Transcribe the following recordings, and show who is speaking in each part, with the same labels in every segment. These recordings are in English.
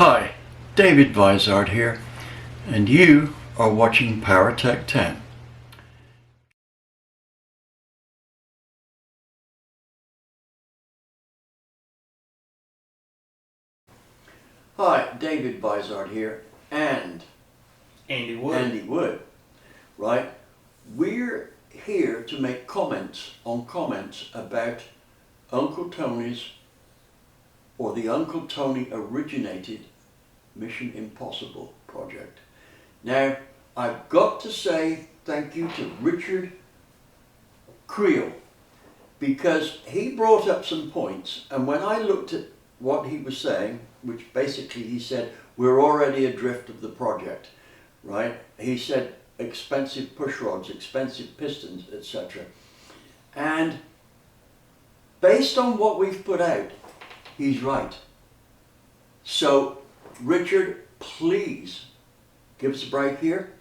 Speaker 1: Hi, David Vizard here, and you are watching PowerTec 10. Hi, David Vizard here, and
Speaker 2: Andy Wood.
Speaker 1: Andy Wood, right? We're here to make comments about Uncle Tony's, or the Uncle Tony originated Mission Impossible project. Now, I've got to say thank you to Richard Creel, because he brought up some points, and when I looked at what he was saying, which basically he said, we're already adrift of the project, right? He said expensive push rods, expensive pistons, etc. And based on what we've put out, he's right. So, Richard, please give us a break here.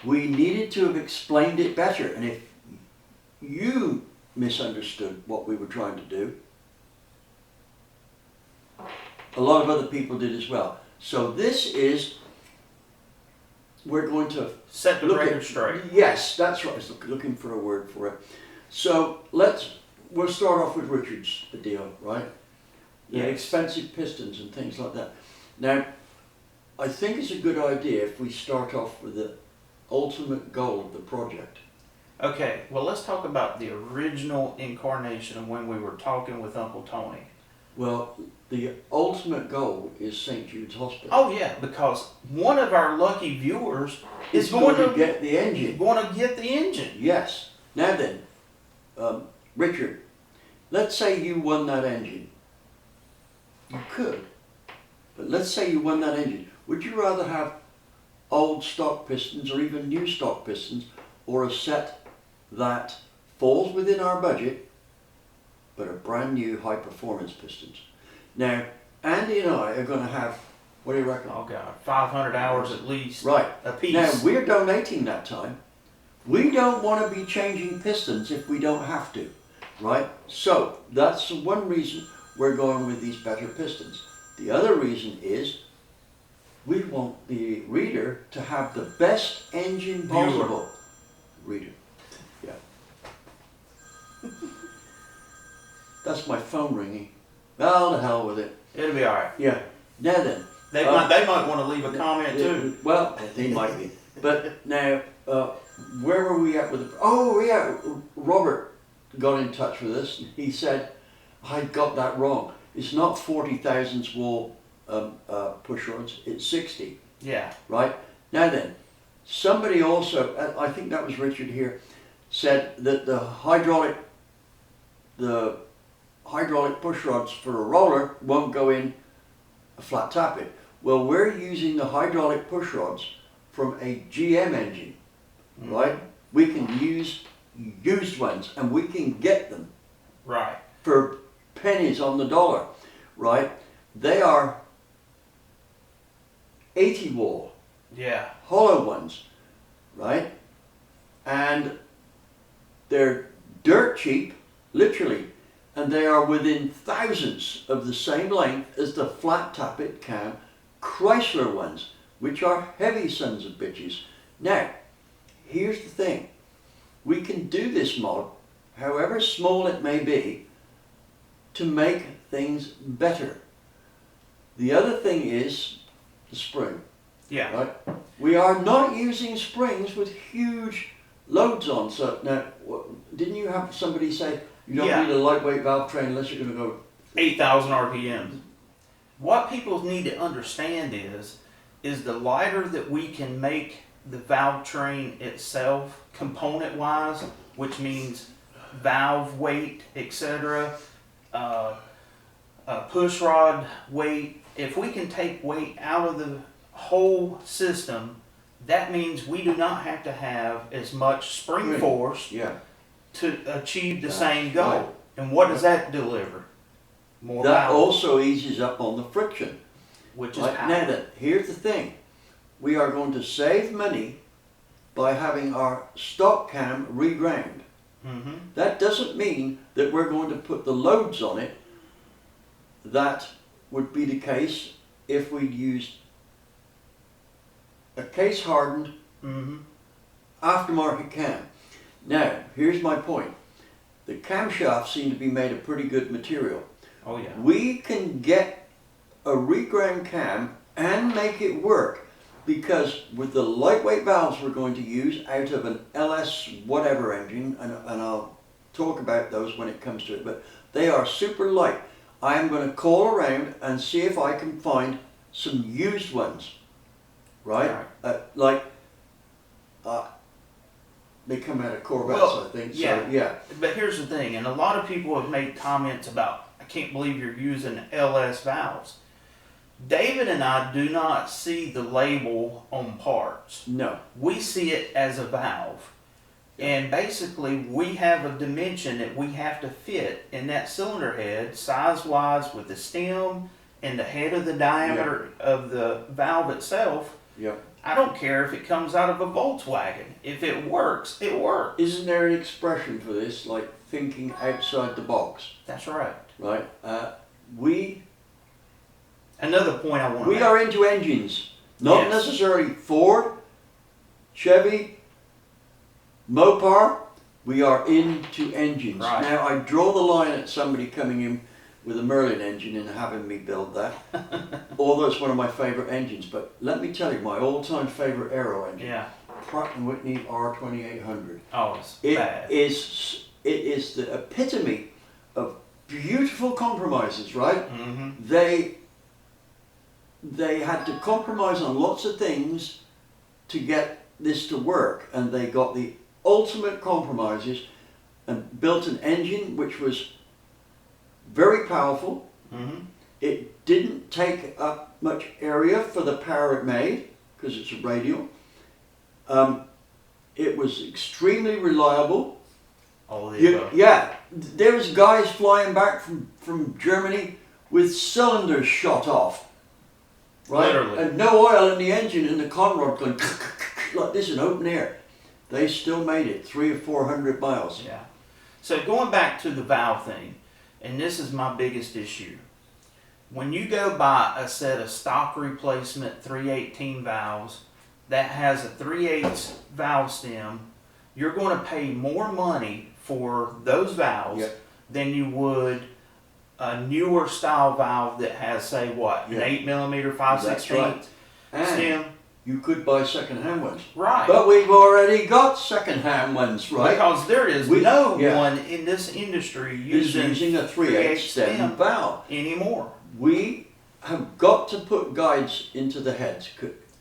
Speaker 1: We needed to have explained it better, and if you misunderstood what we were trying to do, a lot of other people did as well. So this is, we're going to
Speaker 2: set the record straight.
Speaker 1: Yes, that's right. I was looking for a word for it. So we'll start off with Richard's deal, right?
Speaker 2: Yes.
Speaker 1: Expensive pistons and things like that. Now, I think it's a good idea if we start off with the ultimate goal of the project.
Speaker 2: Okay, well, let's talk about the original incarnation of when we were talking with Uncle Tony.
Speaker 1: Well, the ultimate goal is St. Jude's Hospital.
Speaker 2: Oh yeah, because one of our lucky viewers is
Speaker 1: going to get the engine.
Speaker 2: Going to get the engine.
Speaker 1: Yes. Now then, Richard, let's say you won that engine. You could, but let's say you won that engine. Would you rather have old stock pistons or even new stock pistons, or a set that falls within our budget but are brand new high performance pistons? Now, Andy and I are going to have, what do you reckon?
Speaker 2: Oh God, 500 hours at least.
Speaker 1: Right.
Speaker 2: A piece.
Speaker 1: Now, we're donating that time. We don't want to be changing pistons if we don't have to, right? So, that's one reason we're going with these better pistons. The other reason is we want the reader to have the best engine possible. Reader. Yeah. That's my phone ringing. Well, the hell with it.
Speaker 2: It'll be all right.
Speaker 1: Yeah. Now then.
Speaker 2: They might want to leave a comment too.
Speaker 1: Well, they might be. But now, where were we at with the... Oh, yeah. Robert got in touch with us. He said, I got that wrong. It's not 40 thousandths wall push rods. It's 60.
Speaker 2: Yeah.
Speaker 1: Right? Now then, somebody also, I think that was Richard here, said that the hydraulic push rods for a roller won't go in a flat tappet. Well, we're using the hydraulic push rods from a GM engine, right? We can use used ones, and we can get them
Speaker 2: right
Speaker 1: for pennies on the dollar, right? They are 80 wall,
Speaker 2: yeah,
Speaker 1: hollow ones, right? And they're dirt cheap, literally, and they are within thousandths of the same length as the flat tappet cam Chrysler ones, which are heavy sons of bitches. Now, here's the thing. We can do this mod, however small it may be, to make things better. The other thing is the spring.
Speaker 2: Yeah.
Speaker 1: Right? We are not using springs with huge loads on. So now, didn't you have somebody say you don't need a lightweight valve train unless you're going to go
Speaker 2: 8,000 RPM? What people need to understand is the lighter that we can make the valve train itself, component wise, which means valve weight, etc., push rod weight. If we can take weight out of the whole system, that means we do not have to have as much spring force to achieve the same goal. Right. And what does that deliver? More
Speaker 1: that
Speaker 2: valve.
Speaker 1: Also eases up on the friction.
Speaker 2: Which is
Speaker 1: right. Now then, here's the thing. We are going to save money by having our stock cam reground.
Speaker 2: Mm-hmm.
Speaker 1: That doesn't mean that we're going to put the loads on it that would be the case if we used a case hardened aftermarket cam. Now, here's my point. The camshafts seem to be made of pretty good material.
Speaker 2: Oh yeah.
Speaker 1: We can get a reground cam and make it work, because with the lightweight valves we're going to use out of an LS whatever engine, and I'll talk about those when it comes to it, but they are super light. I am going to call around and see if I can find some used ones, right? They come out of Corvettes, I think.
Speaker 2: Yeah.
Speaker 1: So, yeah.
Speaker 2: But here's the thing, and a lot of people have made comments about, I can't believe you're using LS valves. David and I do not see the label on parts.
Speaker 1: No.
Speaker 2: We see it as a valve. And basically, we have a dimension that we have to fit in that cylinder head, size-wise, with the stem and the head of the diameter of the valve itself.
Speaker 1: Yep.
Speaker 2: I don't care if it comes out of a Volkswagen. If it works, it works.
Speaker 1: Isn't there an expression for this, like thinking outside the box?
Speaker 2: That's right.
Speaker 1: Right.
Speaker 2: Another point I want to
Speaker 1: We
Speaker 2: make.
Speaker 1: are into engines, not
Speaker 2: Yes.
Speaker 1: necessarily Ford, Chevy, Mopar. We are into engines.
Speaker 2: Right.
Speaker 1: Now, I draw the line at somebody coming in with a Merlin engine and having me build that. Although it's one of my favourite engines, but let me tell you, my all-time favourite aero engine,
Speaker 2: Yeah.
Speaker 1: Pratt & Whitney R2800.
Speaker 2: Oh, it's
Speaker 1: It
Speaker 2: bad.
Speaker 1: is the epitome of beautiful compromises, right?
Speaker 2: Mm-hmm.
Speaker 1: They had to compromise on lots of things to get this to work, and they got the ultimate compromises and built an engine which was very powerful.
Speaker 2: Mm-hmm.
Speaker 1: It didn't take up much area for the power it made, because it's a radial. It was extremely reliable.
Speaker 2: All of the above.
Speaker 1: Yeah, there was guys flying back from Germany with cylinders shot off. Right?
Speaker 2: Literally.
Speaker 1: And no oil in the engine, and the conrod going like this in open air. They still made it 300 or 400 miles.
Speaker 2: Yeah. So going back to the valve thing, and this is my biggest issue. When you go buy a set of stock replacement 318 valves that has a 3/8 valve stem, you're going to pay more money for those valves
Speaker 1: Yep.
Speaker 2: than you would a newer style valve that has, say, what, an
Speaker 1: Yeah.
Speaker 2: 8mm 5/16
Speaker 1: right. And
Speaker 2: stem.
Speaker 1: you could buy second-hand ones.
Speaker 2: Right.
Speaker 1: But we've already got second-hand ones, right?
Speaker 2: Because there is
Speaker 1: Yeah.
Speaker 2: one in this industry
Speaker 1: Is using a 3/8 stem valve.
Speaker 2: anymore.
Speaker 1: We have got to put guides into the heads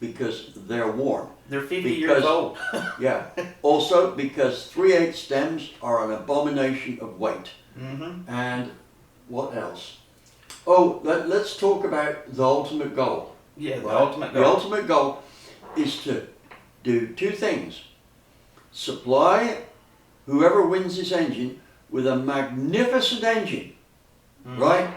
Speaker 1: because they're worn.
Speaker 2: They're 50 years
Speaker 1: Because-
Speaker 2: old.
Speaker 1: Yeah. Also because 3/8 stems are an abomination of weight.
Speaker 2: Mm-hmm.
Speaker 1: And what else? Oh, let's talk about the ultimate goal.
Speaker 2: Yeah, the
Speaker 1: right?
Speaker 2: ultimate
Speaker 1: The
Speaker 2: goal.
Speaker 1: ultimate goal is to do two things. Supply whoever wins this engine with a magnificent engine, right?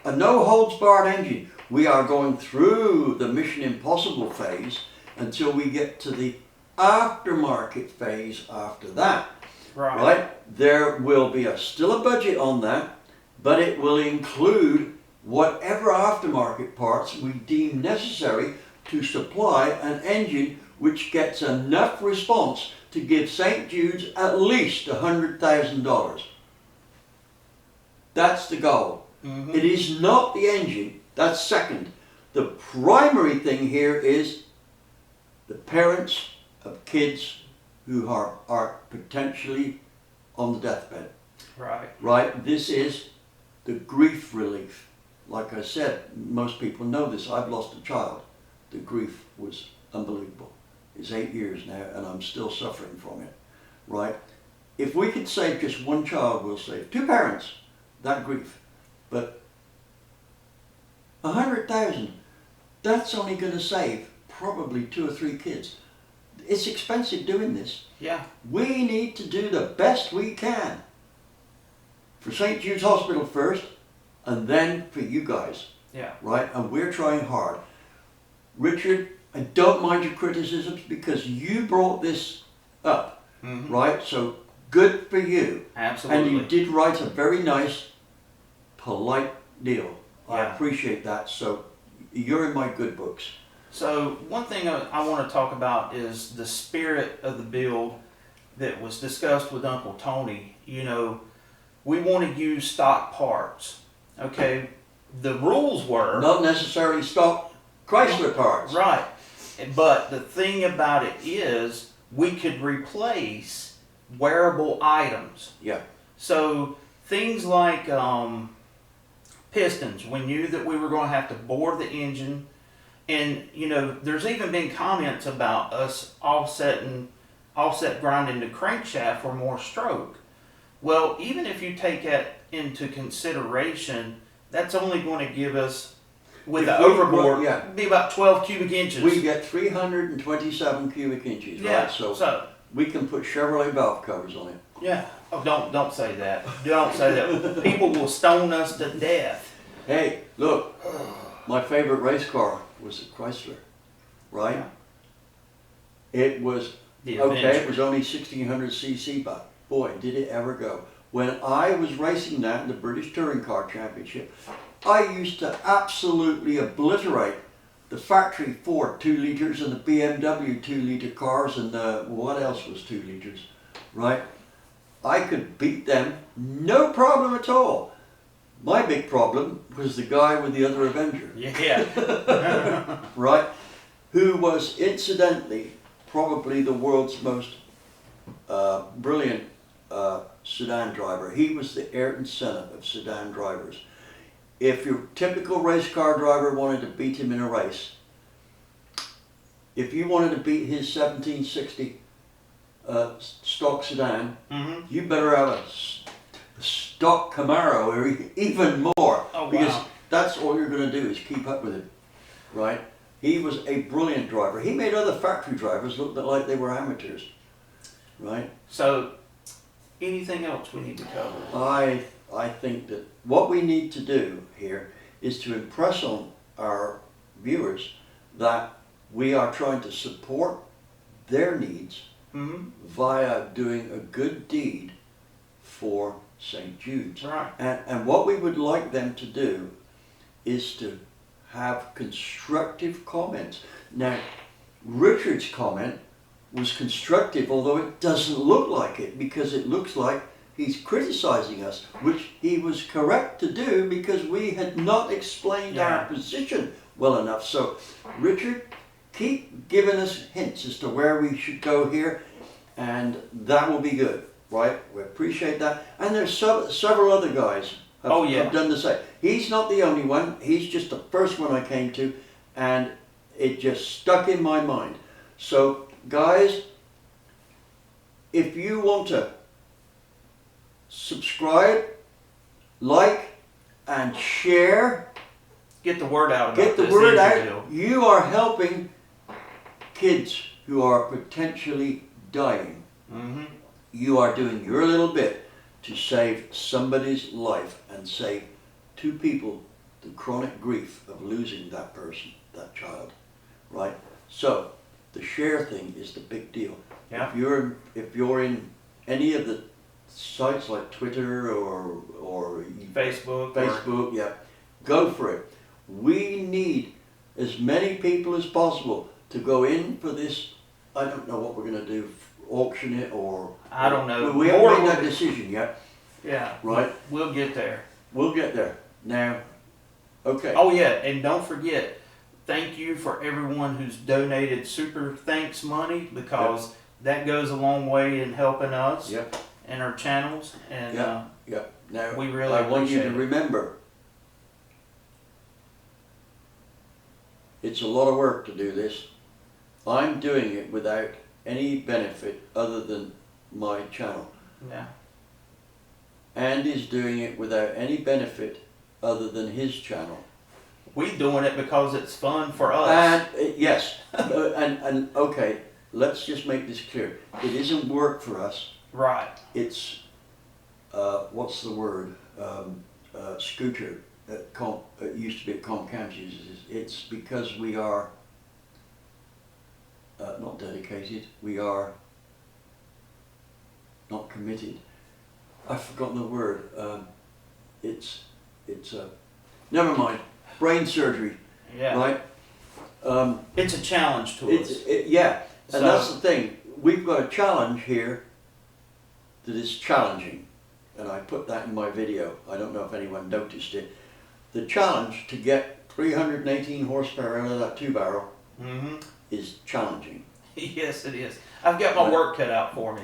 Speaker 1: A no holds barred engine. We are going through the Mission Impossible phase until we get to the aftermarket phase after that. Right? There will be still a budget on that, but it will include whatever aftermarket parts we deem necessary to supply an engine which gets enough response to give St. Jude's at least $100,000. That's the goal.
Speaker 2: Mm-hmm.
Speaker 1: It is not the engine, that's second. The primary thing here is the parents of kids who are potentially on the deathbed.
Speaker 2: Right.
Speaker 1: Right? This is the grief relief. Like I said, most people know this. I've lost a child. The grief was unbelievable. It's 8 years now and I'm still suffering from it. Right? If we could save just one child, we'll save two parents that grief. But 100,000, that's only going to save probably 2 or 3 kids. It's expensive doing this.
Speaker 2: Yeah.
Speaker 1: We need to do the best we can for St. Jude's Hospital first, and then for you guys,
Speaker 2: Yeah.
Speaker 1: right? And we're trying hard. Richard, I don't mind your criticisms because you brought this up,
Speaker 2: Mm-hmm.
Speaker 1: right? So good for you.
Speaker 2: Absolutely.
Speaker 1: And you did write a very nice, polite deal. I
Speaker 2: Yeah.
Speaker 1: appreciate that. So you're in my good books.
Speaker 2: So one thing I want to talk about is the spirit of the build that was discussed with Uncle Tony. You know, we want to use stock parts. Okay, the rules were
Speaker 1: Not necessarily stock Chrysler parts.
Speaker 2: right, but the thing about it is we could replace wearable items.
Speaker 1: Yeah.
Speaker 2: So things like pistons. We knew that we were going to have to bore the engine. And, you know, there's even been comments about us offset grinding the crankshaft for more stroke. Well, even if you take that into consideration, that's only going to give us, with the overboard, be about 12 cubic inches.
Speaker 1: We get 327 cubic inches,
Speaker 2: yeah,
Speaker 1: right? So we can put Chevrolet valve covers on it.
Speaker 2: Yeah. Oh, don't say that. Don't say that. People will stone us to death.
Speaker 1: Hey, look, my favorite race car was a Chrysler, right?
Speaker 2: Yeah.
Speaker 1: It was, okay, it was only 1600 cc, but boy, did it ever go. When I was racing that in the British Touring Car Championship, I used to absolutely obliterate the factory Ford 2 litres and the BMW 2 litre cars and the, what else was 2 litres, right? I could beat them, no problem at all. My big problem was the guy with the other Avenger.
Speaker 2: Yeah.
Speaker 1: Right? Who was incidentally probably the world's most brilliant sedan driver. He was the Ayrton Senna of sedan drivers. If your typical race car driver wanted to beat him in a race, if you wanted to beat his 1760 stock sedan, you better have a stock Camaro or even more.
Speaker 2: Oh,
Speaker 1: because
Speaker 2: wow.
Speaker 1: that's all you're going to do is keep up with him, right? He was a brilliant driver. He made other factory drivers look like they were amateurs, right?
Speaker 2: So, anything else we need to cover?
Speaker 1: I think that what we need to do here is to impress on our viewers that we are trying to support their needs via doing a good deed for St. Jude's.
Speaker 2: Right.
Speaker 1: And what we would like them to do is to have constructive comments. Now, Richard's comment was constructive, although it doesn't look like it, because it looks like he's criticizing us, which he was correct to do because we had not explained our position well enough. So, Richard, keep giving us hints as to where we should go here, and that will be good. Right, we appreciate that. And there's several other guys have done the same. He's not the only one. He's just the first one I came to, and it just stuck in my mind. So, guys, if you want to subscribe, like, and share,
Speaker 2: get the word out.
Speaker 1: Get the word out. You are helping kids who are potentially dying. You are doing your little bit to save somebody's life and save two people the chronic grief of losing that person, that child, right? So the share thing is the big deal.
Speaker 2: Yeah.
Speaker 1: If you're in any of the sites like Twitter or Facebook, yeah, go for it. We need as many people as possible to go in for this. I don't know what we're going to do. Auction it or
Speaker 2: I don't know.
Speaker 1: We haven't made that decision yet.
Speaker 2: Yeah.
Speaker 1: Right.
Speaker 2: We'll get there.
Speaker 1: We'll get there. Now, okay.
Speaker 2: Oh yeah, and don't forget, thank you for everyone who's donated super thanks money, because that goes a long way in helping us and our channels. And
Speaker 1: Now
Speaker 2: we really
Speaker 1: I want you to
Speaker 2: appreciate it.
Speaker 1: remember, it's a lot of work to do this. I'm doing it without any benefit other than my channel.
Speaker 2: Yeah.
Speaker 1: Andy's doing it without any benefit other than his channel.
Speaker 2: We doing it because it's fun for us.
Speaker 1: And yes, and okay, let's just make this clear. It isn't work for us.
Speaker 2: Right.
Speaker 1: It's what's the word? Scooter. It used to be at Comcamp uses. It's because we are not dedicated. We are not committed. I've forgotten the word. It's never mind. Brain surgery.
Speaker 2: Yeah.
Speaker 1: Right?
Speaker 2: It's a challenge to us.
Speaker 1: Yeah, and
Speaker 2: So-
Speaker 1: that's the thing. We've got a challenge here that is challenging, and I put that in my video. I don't know if anyone noticed it. The challenge to get 318 horsepower out of that 2-barrel is challenging.
Speaker 2: Yes, it is. I've got my work cut out for me.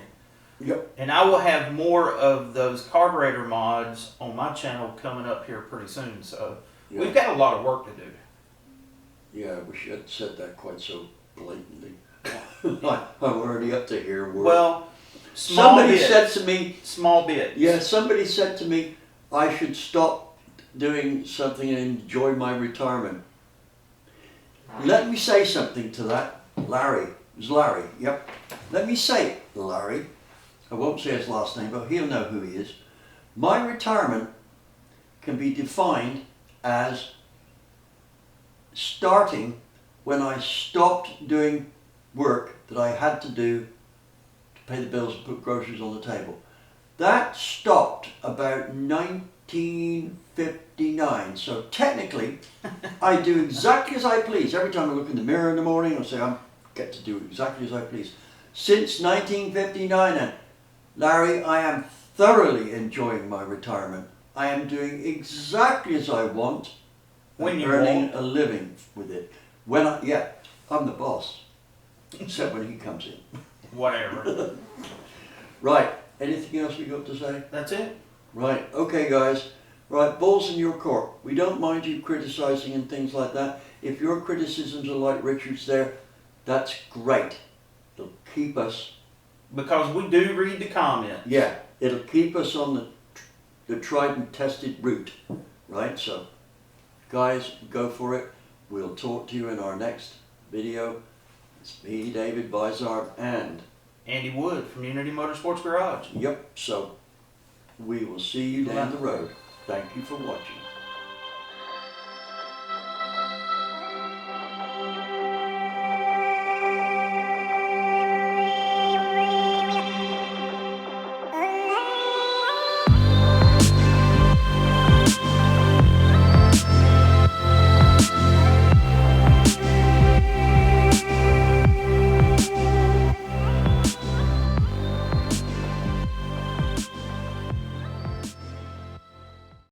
Speaker 1: Yep.
Speaker 2: And I will have more of those carburetor mods on my channel coming up here pretty soon. So
Speaker 1: Yeah.
Speaker 2: we've got a lot of work to do.
Speaker 1: Yeah, we should have said that quite so blatantly. I'm already up to here.
Speaker 2: Well, small
Speaker 1: Somebody
Speaker 2: bit.
Speaker 1: said to me,
Speaker 2: Small bit.
Speaker 1: yeah, somebody said to me, I should stop doing something and enjoy my retirement. Let me say something to that. Larry. It was Larry, yep. Let me say it, Larry. I won't say his last name, but he'll know who he is. My retirement can be defined as starting when I stopped doing work that I had to do to pay the bills and put groceries on the table. That stopped about 1959. So technically, I do exactly as I please. Every time I look in the mirror in the morning, I say I get to do exactly as I please. Since 1959, and Larry, I am thoroughly enjoying my retirement. I am doing exactly as I want.
Speaker 2: When you
Speaker 1: earning
Speaker 2: want.
Speaker 1: a living with it. I'm the boss. Except when he comes in.
Speaker 2: Whatever.
Speaker 1: Right. Anything else we got to say?
Speaker 2: That's it.
Speaker 1: Right. Okay, guys. Right. Balls in your court. We don't mind you criticizing and things like that. If your criticisms are like Richard's there, that's great. It'll keep us.
Speaker 2: Because we do read the comments.
Speaker 1: Yeah. It'll keep us on the tried and tested route. Right. So, guys, go for it. We'll talk to you in our next video. It's me, David Bizarre, and
Speaker 2: Andy Wood from Unity Motorsports Garage.
Speaker 1: yep, so we will see you down the road. Thank you for watching.